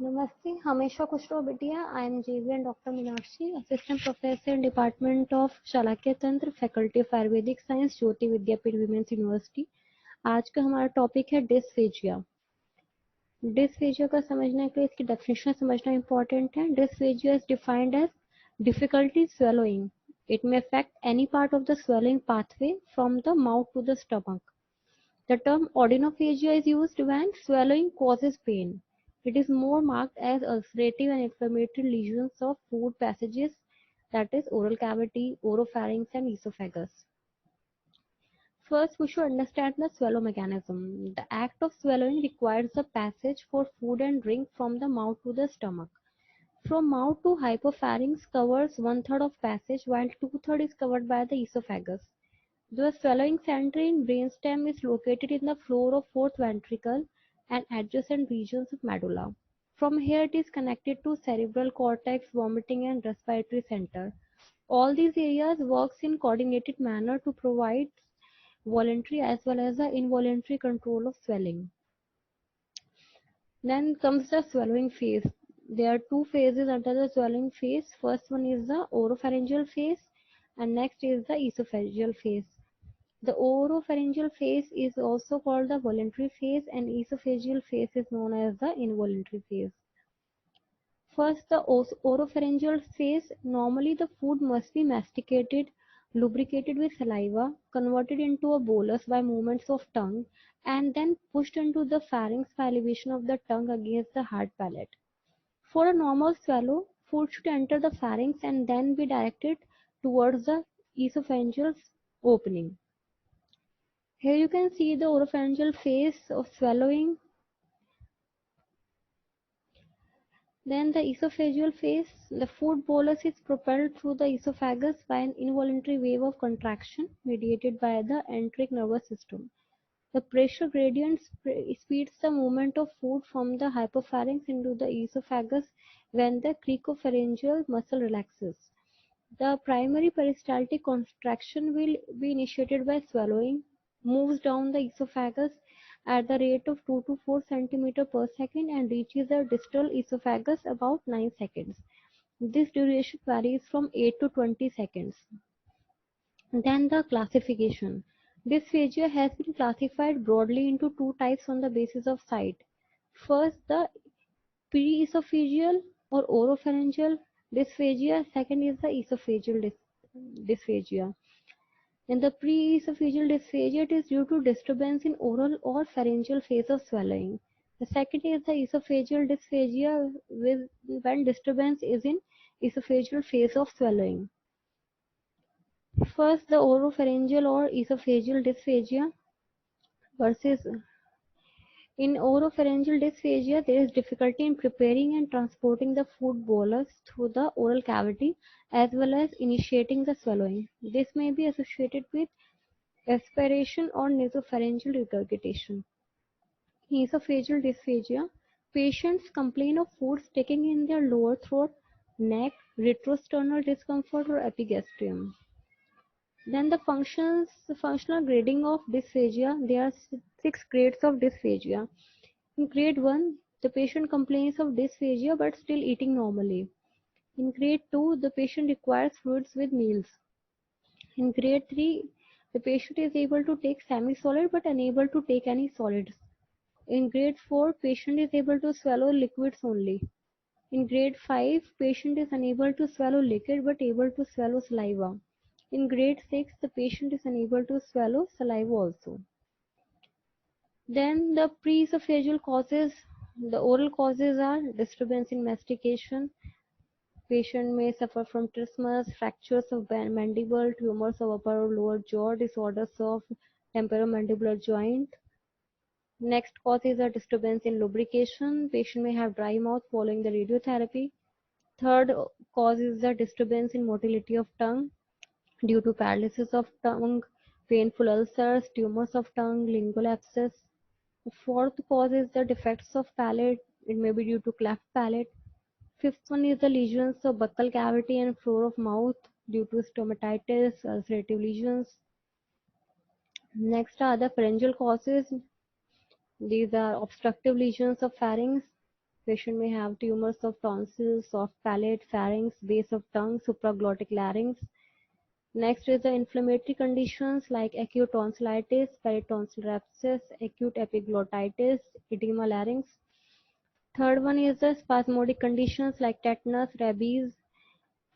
नमस्ते, हमेशा खुश रहो बिटिया। आई एम जेवियन doctor Meenakshi, assistant professor in department of Chanakya Tantra, faculty of Ayurvedic science, Jyoti Vidyapeeth women's university. आज का हमारा टॉपिक है डिस्फेजिया। डिस्फेजिया का समझने के लिए इसकी डेफिनेशन समझना इम्पोर्टेंट है। Dysphagia is defined as difficulty swallowing. It may affect any part of the swallowing pathway from the mouth to the stomach. The term odynophagia is used when swallowing causes pain. It is more marked as ulcerative and inflammatory lesions of food passages, that is, oral cavity, oropharynx, and esophagus. First, we should understand the swallow mechanism. The act of swallowing requires the passage for food and drink from the mouth to the stomach. From mouth to hypopharynx covers one-third of passage, while two-thirds is covered by the esophagus. The swallowing center in brainstem is located in the floor of fourth ventricle and adjacent regions of medulla. From here it is connected to cerebral cortex, vomiting and respiratory center. All these areas works in coordinated manner to provide voluntary as well as the involuntary control of swelling. Then comes the swallowing phase. There are two phases under the swallowing phase. First one is the oropharyngeal phase and next is the esophageal phase. The oropharyngeal phase is also called the voluntary phase and esophageal phase is known as the involuntary phase. First, the oropharyngeal phase. Normally the food must be masticated, lubricated with saliva, converted into a bolus by movements of tongue, and then pushed into the pharynx by elevation of the tongue against the hard palate. For a normal swallow, food should enter the pharynx and then be directed towards the esophageal opening. Here you can see the oropharyngeal phase of swallowing. Then the esophageal phase, the food bolus is propelled through the esophagus by an involuntary wave of contraction mediated by the enteric nervous system. The pressure gradient speeds the movement of food from the hypopharynx into the esophagus when the cricopharyngeal muscle relaxes. The primary peristaltic contraction will be initiated by swallowing, moves down the esophagus at the rate of 2 to 4 cm per second and reaches the distal esophagus about 9 seconds. This duration varies from 8 to 20 seconds. Then the classification. Dysphagia has been classified broadly into two types on the basis of site. First, the pre-esophageal or oropharyngeal dysphagia. Second is the esophageal dysphagia. In the pre-esophageal dysphagia, it is due to disturbance in oral or pharyngeal phase of swallowing. The second is the esophageal dysphagia when disturbance is in esophageal phase of swallowing. First, the oropharyngeal or esophageal dysphagia versus in oropharyngeal dysphagia, there is difficulty in preparing and transporting the food bolus through the oral cavity as well as initiating the swallowing. This may be associated with aspiration or nasopharyngeal regurgitation. In esophageal dysphagia, patients complain of food sticking in their lower throat, neck, retrosternal discomfort or epigastrium. Then the functional grading of dysphagia. There are 6 grades of dysphagia. In grade 1, the patient complains of dysphagia but still eating normally. In grade 2, the patient requires fluids with meals. In grade 3, the patient is able to take semi-solid but unable to take any solids. In grade 4, patient is able to swallow liquids only. In grade 5, patient is unable to swallow liquid but able to swallow saliva. In grade 6, the patient is unable to swallow saliva also. Then the pre-esophageal causes, the oral causes are disturbance in mastication. Patient may suffer from trismus, fractures of mandible, tumors of upper or lower jaw, disorders of temporomandibular joint. Next cause is a disturbance in lubrication. Patient may have dry mouth following the radiotherapy. Third cause is the disturbance in motility of tongue due to paralysis of tongue, painful ulcers, tumors of tongue, lingual abscess. The fourth cause is the defects of palate. It may be due to cleft palate. Fifth one is the lesions of buccal cavity and floor of mouth due to stomatitis, ulcerative lesions. Next are the pharyngeal causes. These are obstructive lesions of pharynx, Patient may have tumors of tonsils, soft palate, pharynx, base of tongue, supraglottic larynx. Next is the inflammatory conditions like acute tonsillitis, peritonsillar abscess, acute epiglottitis, edema larynx. Third one is the spasmodic conditions like tetanus, rabies.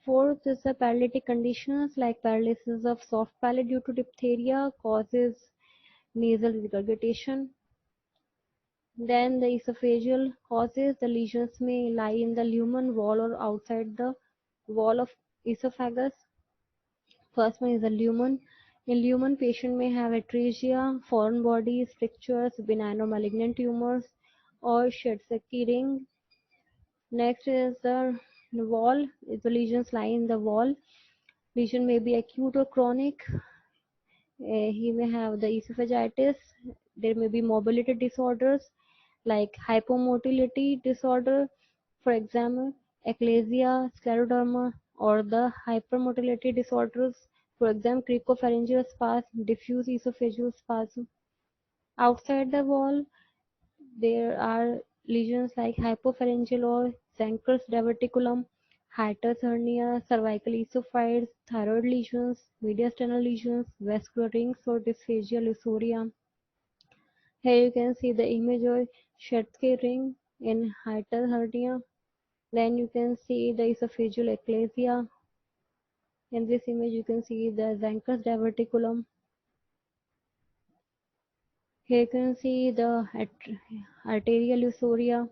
Fourth is the paralytic conditions like paralysis of soft palate due to diphtheria causes nasal regurgitation. Then the esophageal causes, the lesions may lie in the lumen wall or outside the wall of esophagus. First one is the lumen. In lumen, patient may have atresia, foreign bodies, strictures, benign or malignant tumors, or Shirsaki ring. Next is the wall. The lesions lie in the wall. Lesion may be acute or chronic. He may have the esophagitis. There may be mobility disorders like hypomotility disorder, for example, eclasia, scleroderma, or the hypermotility disorders, for example, cricopharyngeal spasm, diffuse esophageal spasm. Outside the wall, there are lesions like hypopharyngeal or Zenker's diverticulum, hiatus hernia, cervical esophages, thyroid lesions, mediastinal lesions, vascular rings or dysphagia lusoria. Here you can see the image of Shetke ring in hiatal hernia. Then you can see the esophageal eclasia. In this image you can see the Zenker's diverticulum. Here you can see the arterial lusoria.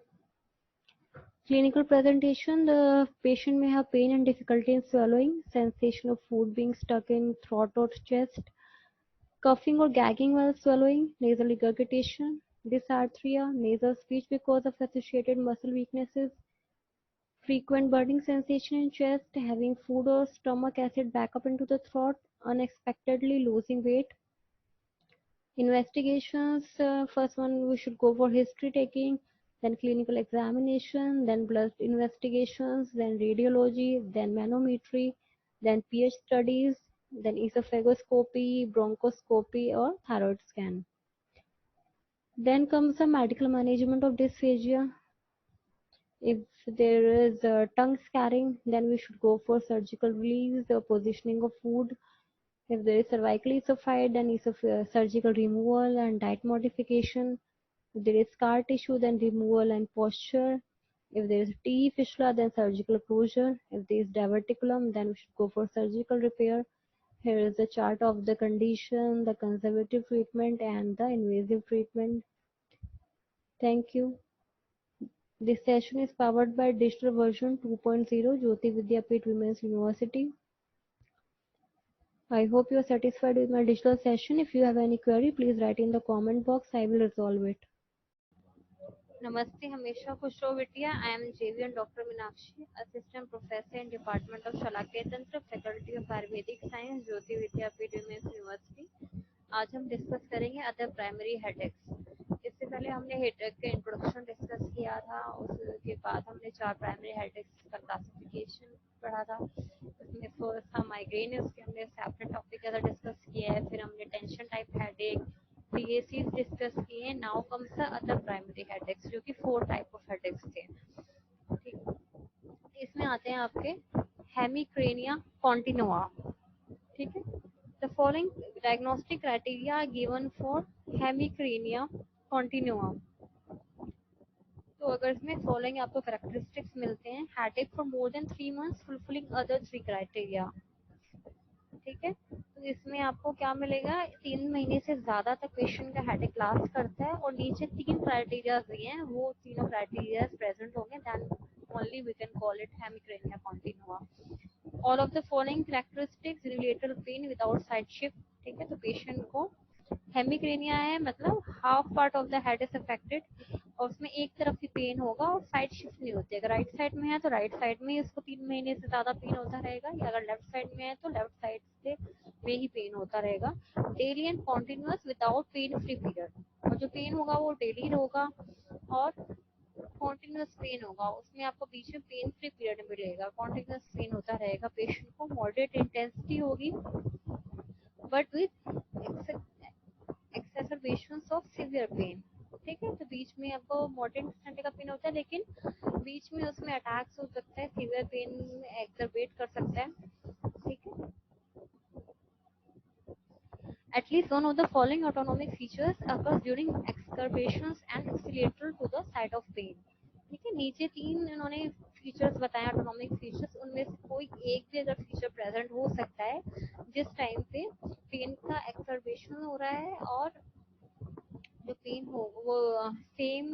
Clinical presentation, the patient may have pain and difficulty in swallowing, sensation of food being stuck in throat or chest, coughing or gagging while swallowing, nasal regurgitation, dysarthria, nasal speech because of associated muscle weaknesses, frequent burning sensation in chest, having food or stomach acid back up into the throat, unexpectedly losing weight. Investigations, first one we should go for history taking, then clinical examination, then blood investigations, then radiology, then manometry, then pH studies, then esophagoscopy, bronchoscopy or thyroid scan. Then comes the medical management of dysphagia. If there is tongue scarring, then we should go for surgical release, positioning of food. If there is cervical esophageal, then surgical removal and diet modification. If there is scar tissue, then removal and posture. If there is T fistula, then surgical closure. If there is diverticulum, then we should go for surgical repair. Here is the chart of the condition, the conservative treatment and the invasive treatment. Thank you. This session is powered by digital version 2.0 Jyoti Vidyapeeth Women's University. I hope you are satisfied with my digital session. If you have any query, please write in the comment box. I will resolve it. Namaste, हमेशा खुश रहो बिटिया. I am JVN Dr. Meenakshi, Assistant Professor in Department of Shalakya Tantra, Faculty of Ayurvedic Science, Jyoti Vidyapeeth Women's University. आज हम discuss करेंगे other primary headaches. इससे पहले हमने हेडेक का इंट्रोडक्शन डिस्कस किया था, उसके बाद हमने 4 प्राइमरी हेडेक्स का क्लासिफिकेशन पढ़ा था. उसमें फर्स्ट था माइग्रेन है, उसके हमने सेपरेट टॉपिक ज़्यादा डिस्कस किया है. फिर हमने टेंशन टाइप हेडेक, पीएसीज डिस्कस किए हैं. Now comes the other primary headaches जो कि 4 टाइप ऑफ हेडेक्स थे. ठीक, इसमें आते हैं आपके हेमिक्रेनिया कॉन्टिनुआ. ठीक है, the following diagnostic criteria are given for hemicrania continua. तो अगर इसमें फॉलोइंग आपको कैरेक्टरिस्टिक्स मिलते हैं, headache for more than 3 months fulfilling other 3 criteria. ठीक है, तो इसमें आपको क्या मिलेगा, 3 महीने से ज्यादा तक पेशेंट का हेडेक लास्ट करता है और नीचे 3 क्राइटेरिया दिए हैं, वो तीनों क्राइटेरिया प्रेजेंट होंगे, then only we can call it hemicrania continua. All of the following characteristics related pain without side shift. ठीक है, तो पेशेंट को हेमिक्रेनिया है मतलब half part of the head is affected और उसमें एक तरफ ही पेन होगा और साइड शिफ्ट नहीं होती. अगर राइट साइड में है तो राइट साइड में इसको 3 महीने से ज्यादा पेन होता रहेगा, या अगर लेफ्ट साइड में है तो लेफ्ट साइड से में ही पेन होता रहेगा. Daily and continuous without pain free period. और जो पेन होगा वो डेली होगा और कॉन्टिन्यूअस पेन होगा, उसमें आपको बीच में पेन फ्री पीरियड मिलेगा. कॉन्टिन्यूअस पेन होता रहेगा, पेशेंट को मॉडरेट इंटेंसिटी होगी but with exacerbations of severe pain. ठीक है। तो बीच में आपको मॉडरेट एक्सटेंट का पेन होता है, लेकिन बीच में उसमें अटैक्स हो सकता है, सीवियर पेन एक्सरबेट कर सकता है, ठीक है। At least one of the following autonomic features occurs during excursions and acceleral to the site of pain. ठीक है, नीचे तीन इन्होंने फीचर्स बताए ऑटोनॉमिक फीचर्स, उनमें से कोई एक भी अगर फीचर प्रेजेंट हो सकता है जिस टाइम पे पेन का एक्सरबेशन हो रहा है और जो पेन हो वो सेम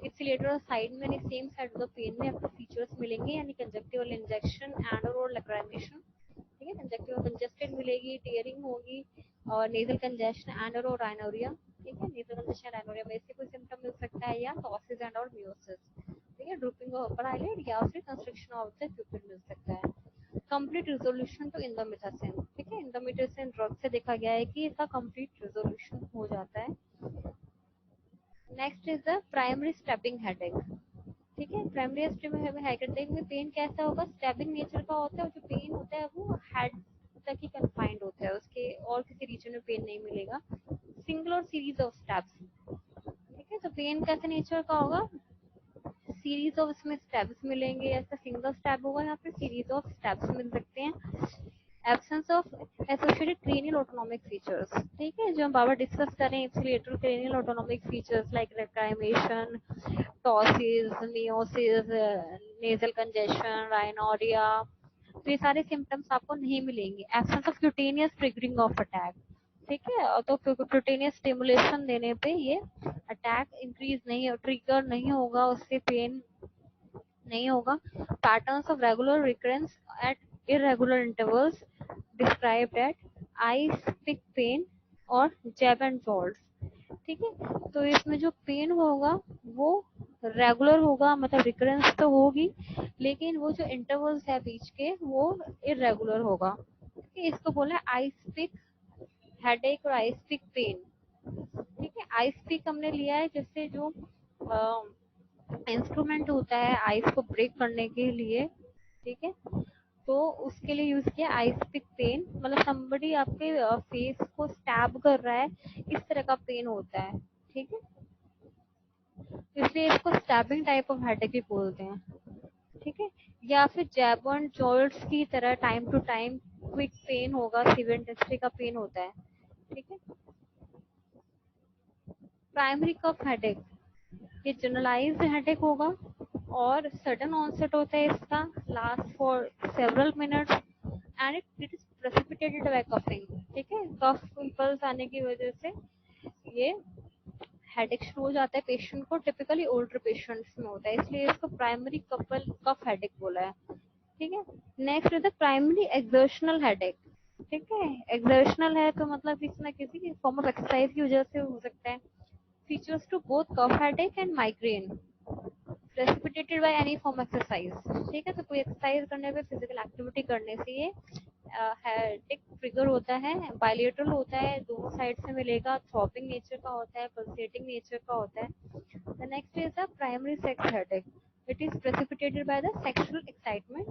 एक्सीलेटर साइड में, same side of the pain में आपको फीचर्स मिलेंगे, यानी कंजक्टिवल इंजेक्शन एंड और लैक्राइमेशन, ठीक है। कंजक्टिवल कंजेस्टेड मिलेगी, टीयरिंग होगी, और नेजल कंजेशन एंड और राइनोरिया, ठीक है। नेजल कंजेशन राइनोरिया में से कोई सिम्टम मिल सकता है, या टॉसिस एंड और मियोसिस, ठीक है। ड्रूपिंग ऑफ अपर आईलिड या फिर कंस्ट्रक्शन ऑफ द प्यूपिल मिल सकता है। कंप्लीट रिजोल्यूशन टू इंडोमिथासिन, ठीक है। इंडोमिथासिन ड्रग से देखा गया है कि इसका कंप्लीट रिजोल्यूशन हो जाता है। Next is the primary stabbing headache, ठीक है। प्राइमरी स्टैबिंग हेडेक में पेन कैसा होगा, स्टैबिंग नेचर का होता है, और जो पेन होता है वो हेड तक ही कन्फाइंड होता है, उसके और किसी रीजन में पेन नहीं मिलेगा। सिंगल और सीरीज ऑफ स्टेप्स, ठीक है। तो पेन कैसे नेचर का होगा, सीरीज ऑफ इसमें स्टेप्स मिलेंगे, ऐसा सिंगल स्टेप होगा, यहाँ पे सीरीज ऑफ स्टेप्स मिल सकते हैं। Absence of associated cranial autonomic features, ठीक है। जो हम बाबा डिस्कस करें accelerator cranial autonomic features like lacrimation, ptosis, miosis, nasal congestion, rhinorrhoea, तो ये सारे सिम्टम्स आपको नहीं मिलेंगे। Absence of cutaneous triggering of attack, ठीक है। तो क्यूटेनियस स्टिमुलेशन देने पे ये अटैक इंक्रीज नहीं, ट्रिगर नहीं होगा, उससे पेन नहीं होगा। Patterns of regular recurrence at irregular intervals described at ice pick pain और जैब एंड जॉल्ट्स, ठीक है। तो इसमें जो पेन होगा वो रेगुलर होगा, मतलब रिकरेंस तो होगी, लेकिन वो जो इंटरवल्स है बीच के वो इरेगुलर होगा, ठीक है। इसको बोला है आइस पिक हेडेक और आइस पिक पेन, ठीक है। आइस पिक हमने लिया है जिससे जो इंस्ट्रूमेंट होता है आइस को ब्रेक करने के लिए, ठीक है। तो उसके लिए यूज किया आइस पिक पेन, मतलब somebody आपके फेस को स्टैब कर रहा है, इस तरह का पेन होता है, ठीक है। इसलिए इसको स्टैबिंग टाइप ऑफ हेडेक भी बोलते हैं, ठीक है। या फिर जैब एंड जॉल्ट्स की तरह time to time quick pain होगा, सीवियर इंटेंसिटी का पेन होता है, ठीक है। प्राइमरी कफ हेडेक, ये जनरलाइज्ड हेडेक होगा और सडन ऑनसेट होता है इसका, last for several minutes and it is precipitated by coughing, ठीक है। कफ इंपल्स आने की वजह से ये हेडेक शुरू हो जाता है पेशेंट को, टिपिकली ओल्डर पेशेंट्स में होता है, इसलिए इसको प्राइमरी कफ हेडेक बोला है, ठीक है। Next is the primary exertional headache, ठीक है। एक्सर्शनल है तो मतलब किसी ना किसी फॉर्म ऑफ एक्सरसाइज की वजह से हो सकता है। Features to both cough headache and migraine, precipitated by any form exercise, ठीक है। तो कोई एक्सरसाइज करने पे, फिजिकल एक्टिविटी करने से ये हेडेक ट्रिगर होता है। बायलेटरल होता है, दोनों साइड से मिलेगा, थ्रॉपिंग नेचर का होता है, पल्सेटिंग नेचर का होता है। The next is the primary sex headache, it is precipitated by the sexual excitement,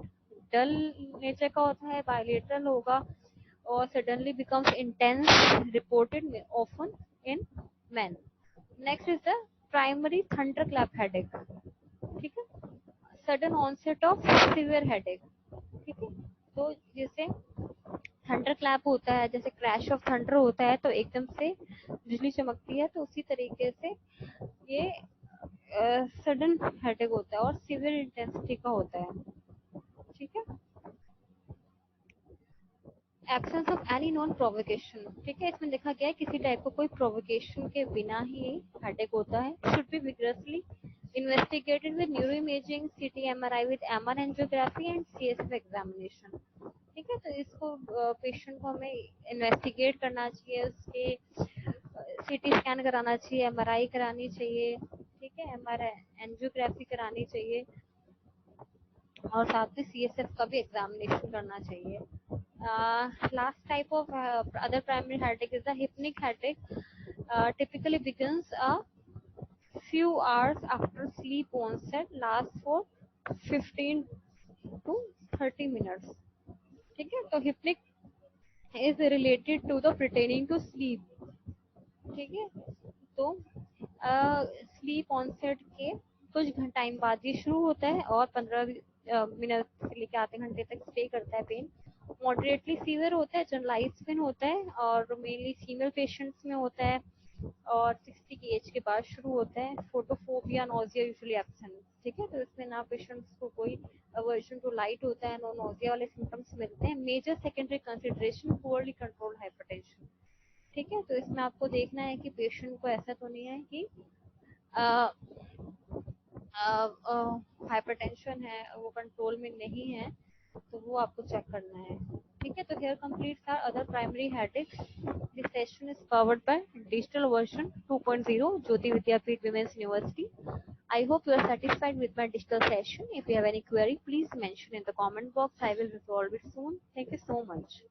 dull nature का होता है, बायलेटरल होगा और suddenly becomes intense, reported often in men. Next is the primary thunderclap headache, ठीक है। Sudden onset of severe headache, ठीक है। तो जैसे थंडर क्लैप होता है, जैसे क्रैश ऑफ थंडर होता है तो एकदम से बिजली चमकती है, तो उसी तरीके से ये सडन हेडेक होता है और सीवियर इंटेंसिटी का होता है, ठीक है। Absence of any non provocation, ठीक है। इसमें देखा गया है किसी टाइप का कोई प्रोवोकेशन के बिना ही हेडेक होता है। Should be vigorously investigated with neuroimaging, CT, MRI with MR angiography and CSF examination, ठीक है। तो इसको पेशेंट को हमें इन्वेस्टिगेट करना चाहिए, उसके सीटी स्कैन कराना चाहिए, एमआरआई करानी चाहिए, ठीक है, एमआर एंजियोग्राफी करानी चाहिए और साथ में सीएसएफ का भी एग्जामिनेशन करना चाहिए। Last type of other primary headache is the hypnic headache, typically begins a few hours after sleep onset, lasts for 15 to 30 minutes, ठीक है। तो hypnic is related to the pertaining to sleep, ठीक है। तो sleep onset के कुछ time बाद ये शुरू होता है और 15 मिनट से लेकर आधे घंटे तक स्टे करता है पेन। मॉडरेटली सीवियर होता है, जनरलाइज पेन होता है और मेनली फीमेल पेशेंट्स में होता है और 60 की एज के बाद शुरू होता है। Photophobia, nausea usually absent. ठीक है, तो इसमें ना पेशेंट्स को कोई अवर्जन टू लाइट होता है, नो नोजिया वाले सिम्टम्स मिलते हैं। Major secondary consideration poorly controlled hypertension. ठीक है, तो इसमें आपको देखना है कि पेशेंट को ऐसा तो नहीं है कि हाइपरटेंशन है, वो कंट्रोल में नहीं है, तो वो आपको चेक करना है। ठीक है, तो here completes our other primary headaches. This session is powered by digital version 2.0 Jyoti Vidyapeeth Women's University. I hope you are satisfied with my digital session. If you have any query, please mention in the comment box. I will resolve it soon. Thank you so much.